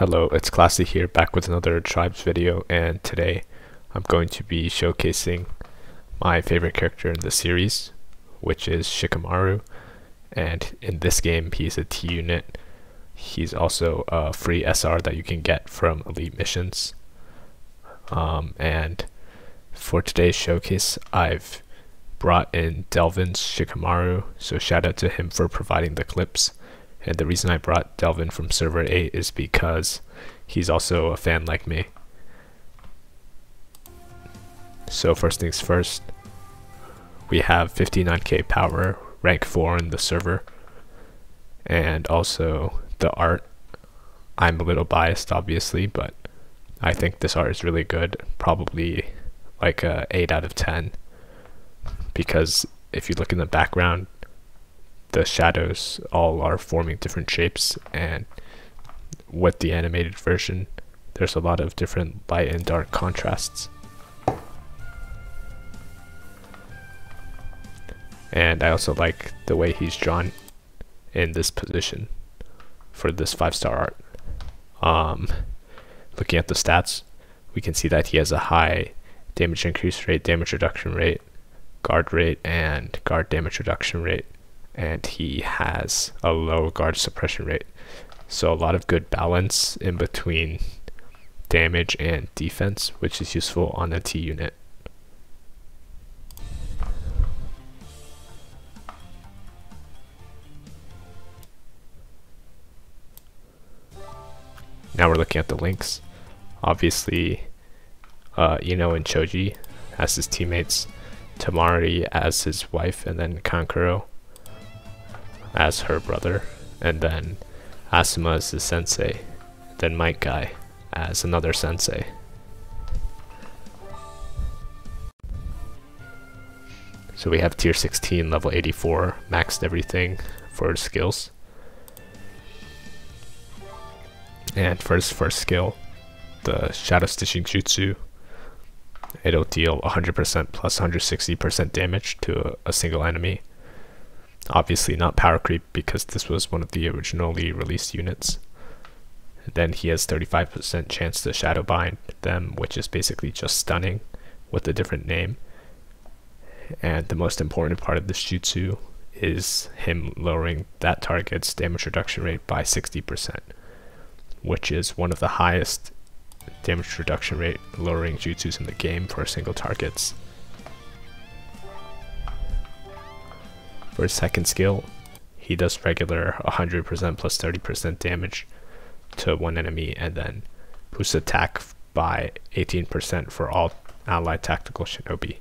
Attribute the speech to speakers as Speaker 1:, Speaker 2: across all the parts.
Speaker 1: Hello, it's Classy here, back with another Tribes video, and today I'm going to be showcasing my favorite character in the series, which is Shikamaru. And in this game, he's a T unit. He's also a free SR that you can get from elite missions. And for today's showcase, I've brought in Delvin's Shikamaru, so shout out to him for providing the clips. And the reason I brought Delvin from server 8 is because he's also a fan like me. So first things first, we have 59k power, rank 4 in the server, and also the art. I'm a little biased obviously, but I think this art is really good, probably like a 8 out of 10, because if you look in the background, the shadows all are forming different shapes, and with the animated version there's a lot of different light and dark contrasts. And I also like the way he's drawn in this position for this 5-star art. Looking at the stats, we can see that he has a high damage increase rate, damage reduction rate, guard rate, and guard damage reduction rate. And he has a low guard suppression rate, so a lot of good balance in between damage and defense, which is useful on a T unit. Now we're looking at the links. Obviously Ino and Choji as his teammates, Tamari as his wife, and then Kankuro as her brother, and then Asuma as his sensei, then Mike Guy as another sensei. So we have tier 16, level 84, maxed everything for skills. And for his first skill, the Shadow Stitching Jutsu, it'll deal 100% plus 160% damage to a single enemy. Obviously not power creep, because this was one of the originally released units. Then he has 35% chance to shadow bind them, which is basically just stunning with a different name. And the most important part of this jutsu is him lowering that target's damage reduction rate by 60%, which is one of the highest damage reduction rate lowering jutsus in the game for single targets. For his second skill, he does regular 100% plus 30% damage to one enemy, and then boosts attack by 18% for all allied tactical shinobi.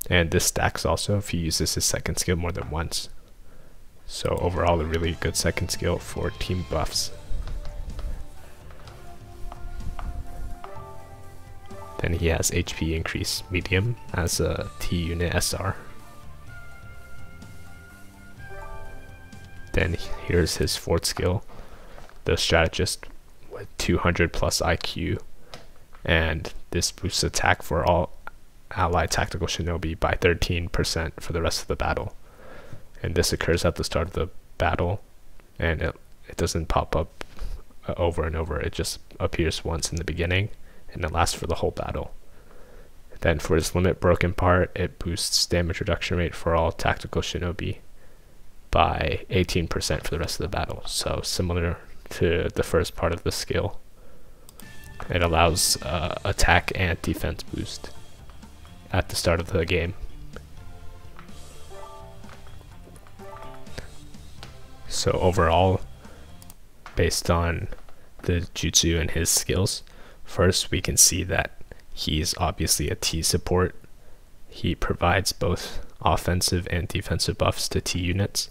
Speaker 1: And this stacks also if he uses his second skill more than once. So overall, a really good second skill for team buffs. Then he has HP increase medium as a T unit SR. Then here's his fourth skill, the strategist with 200 plus IQ, and this boosts attack for all allied tactical shinobi by 13% for the rest of the battle. And this occurs at the start of the battle, and it doesn't pop up over and over, it just appears once in the beginning, and it lasts for the whole battle. Then for his limit broken part, it boosts damage reduction rate for all tactical shinobi by 18% for the rest of the battle. So similar to the first part of the skill, it allows attack and defense boost at the start of the game. So overall, based on the jutsu and his skills, first we can see that he's obviously a T support. He provides both offensive and defensive buffs to T units.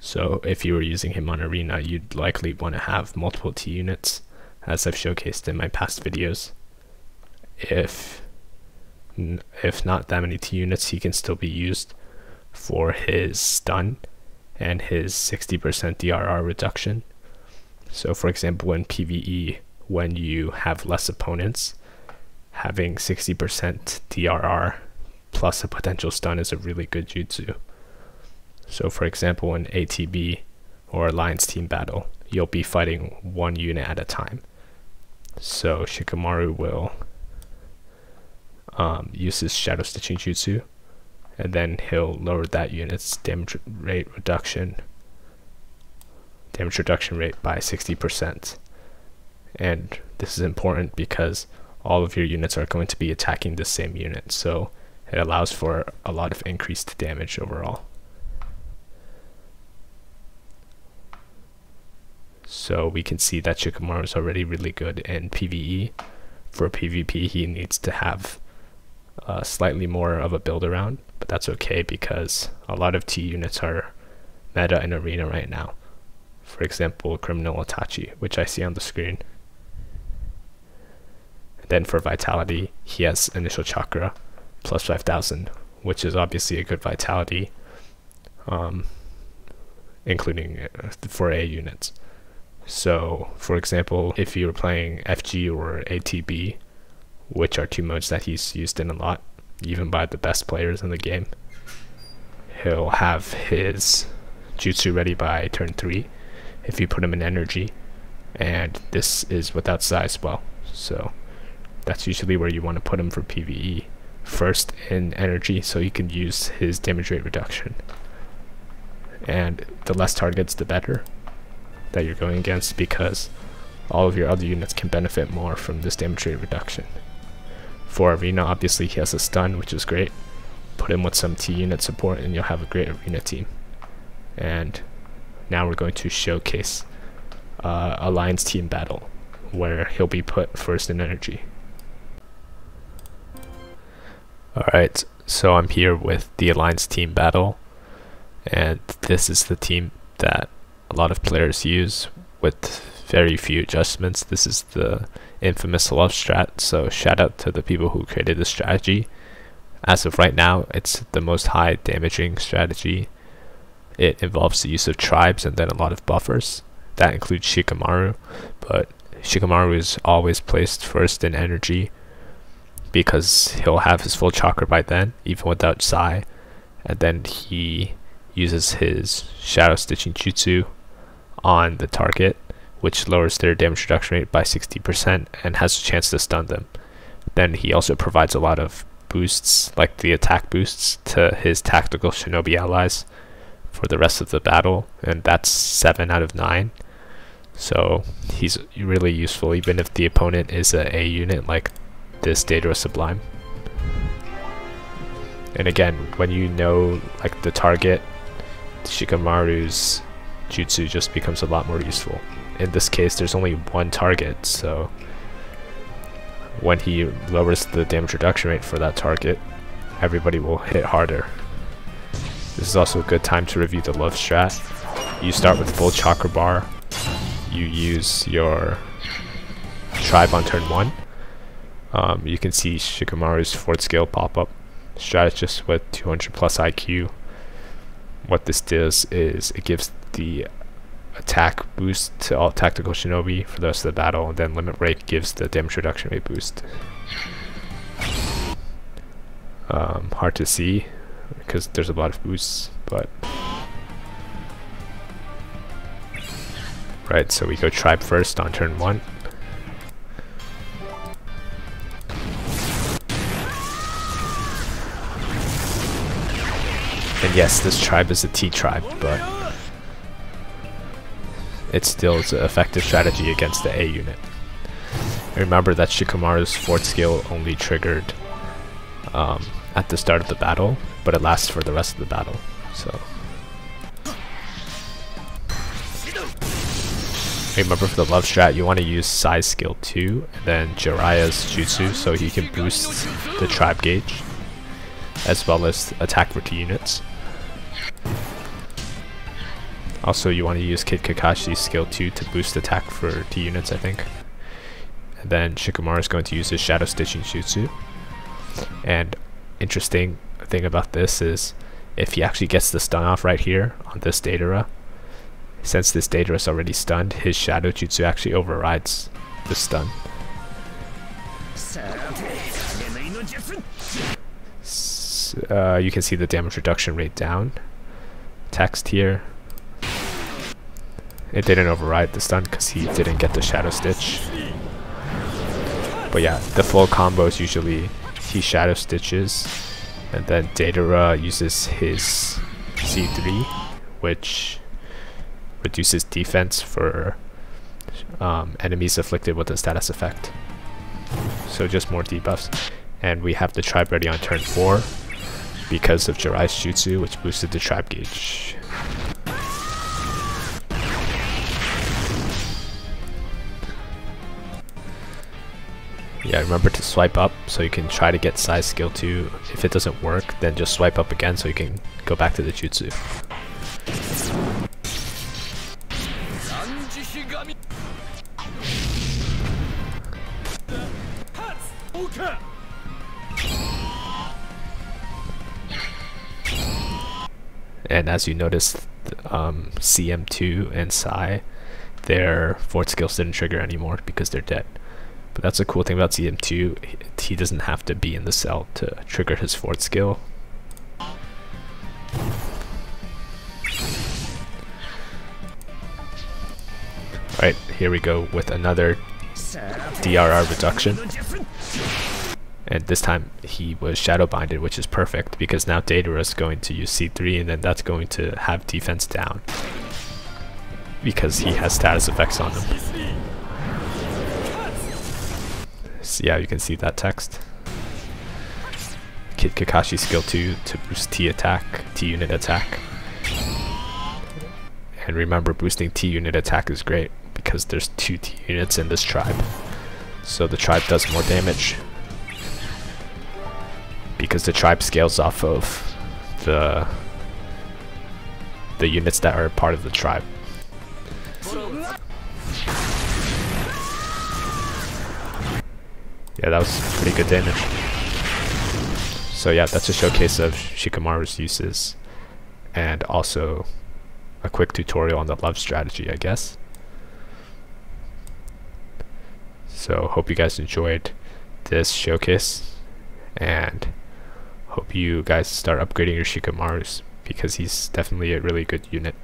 Speaker 1: So if you were using him on Arena, you'd likely want to have multiple T units, as I've showcased in my past videos. If not that many T units, he can still be used for his stun and his 60% DRR reduction. So for example, in PvE, when you have less opponents, having 60% DRR plus a potential stun is a really good jutsu. So for example, in ATB or Alliance team battle, you'll be fighting one unit at a time. So Shikamaru will use his Shadow Stitching Jutsu, and then he'll lower that unit's damage reduction rate by 60%. And this is important because all of your units are going to be attacking the same unit, so it allows for a lot of increased damage overall. So we can see that Shikamaru is already really good in PvE. For PvP, he needs to have slightly more of a build around, but that's okay because a lot of T units are meta in Arena right now. For example, Criminal Itachi, which I see on the screen. Then for Vitality, he has Initial Chakra plus 5,000, which is obviously a good Vitality, including for A units. So, for example, if you were playing FG or ATB, which are two modes that he's used in a lot, even by the best players in the game, he'll have his Jutsu ready by turn 3 if you put him in energy, and this is without size well. So that's usually where you want to put him for PvE. First in energy, so he can use his damage rate reduction. And the less targets, the better that you're going against, because all of your other units can benefit more from this damage rate reduction. For Arena, obviously he has a stun, which is great. Put him with some T unit support and you'll have a great Arena team. And now we're going to showcase Alliance team battle, where he'll be put first in energy. Alright, so I'm here with the Alliance team battle, and this is the team that a lot of players use with very few adjustments. This is the infamous love strat, so shout out to the people who created this strategy. As of right now, it's the most high damaging strategy. It involves the use of tribes and then a lot of buffers. That includes Shikamaru, but Shikamaru is always placed first in energy because he'll have his full chakra by then, even without Sai, and then he uses his Shadow Stitching Jutsu on the target, which lowers their damage reduction rate by 60% and has a chance to stun them. Then he also provides a lot of boosts, like the attack boosts, to his tactical shinobi allies for the rest of the battle, and that's 7 out of 9. So he's really useful even if the opponent is a unit like this Daedra Sublime. And again, when you know like the target, Shikamaru's jutsu just becomes a lot more useful. In this case, there's only one target, so when he lowers the damage reduction rate for that target, everybody will hit harder. This is also a good time to review the love strat. You start with full chakra bar, you use your tribe on turn 1. You can see Shikamaru's 4th skill pop up, strategist with 200 plus IQ. What this does is it gives the attack boost to all tactical shinobi for the rest of the battle, and then limit break gives the damage reduction rate boost. Hard to see because there's a lot of boosts, but right, so we go tribe first on turn 1. And yes, this tribe is a T tribe, but it still is an effective strategy against the A unit. And remember that Shikamaru's 4th skill only triggered at the start of the battle, but it lasts for the rest of the battle. So remember, for the love strat, you want to use Sai's skill 2 and then Jiraiya's jutsu so he can boost the tribe gauge, as well as attack for T units. Also, you want to use Kid Kakashi's skill 2 to boost attack for T units, I think. And then Shikamaru is going to use his Shadow Stitching Jutsu. And interesting thing about this is, if he actually gets the stun off right here on this Daedra, since this Daedra is already stunned, his Shadow Jutsu actually overrides the stun. You can see the damage reduction rate down text here, It didn't override the stun because he didn't get the Shadow Stitch. But yeah, the full combo is usually he Shadow Stitches, and then Datara uses his C3, which reduces defense for enemies afflicted with a status effect. So just more debuffs. And we have the tribe ready on turn 4 because of Jiraiya's Jutsu, which boosted the tribe gauge. Yeah, remember to swipe up so you can try to get size skill 2. If it doesn't work, then just swipe up again so you can go back to the jutsu. And as you notice, CM2 and Sai, their fourth skills didn't trigger anymore because they're dead. But that's a cool thing about CM2, he doesn't have to be in the cell to trigger his fourth skill. Alright, here we go with another DRR reduction. And this time he was shadow binded, which is perfect because now Datara is going to use C3 and then that's going to have defense down because he has status effects on him. So yeah, you can see that text. Kid Kakashi skill 2 to boost T unit attack. And remember, boosting T unit attack is great because there's 2 T units in this tribe. So the tribe does more damage because the tribe scales off of the units that are part of the tribe. Yeah, that was pretty good damage. So yeah, that's a showcase of Shikamaru's uses and also a quick tutorial on the love strategy, I guess. So hope you guys enjoyed this showcase and hope you guys start upgrading your Shikamarus because he's definitely a really good unit.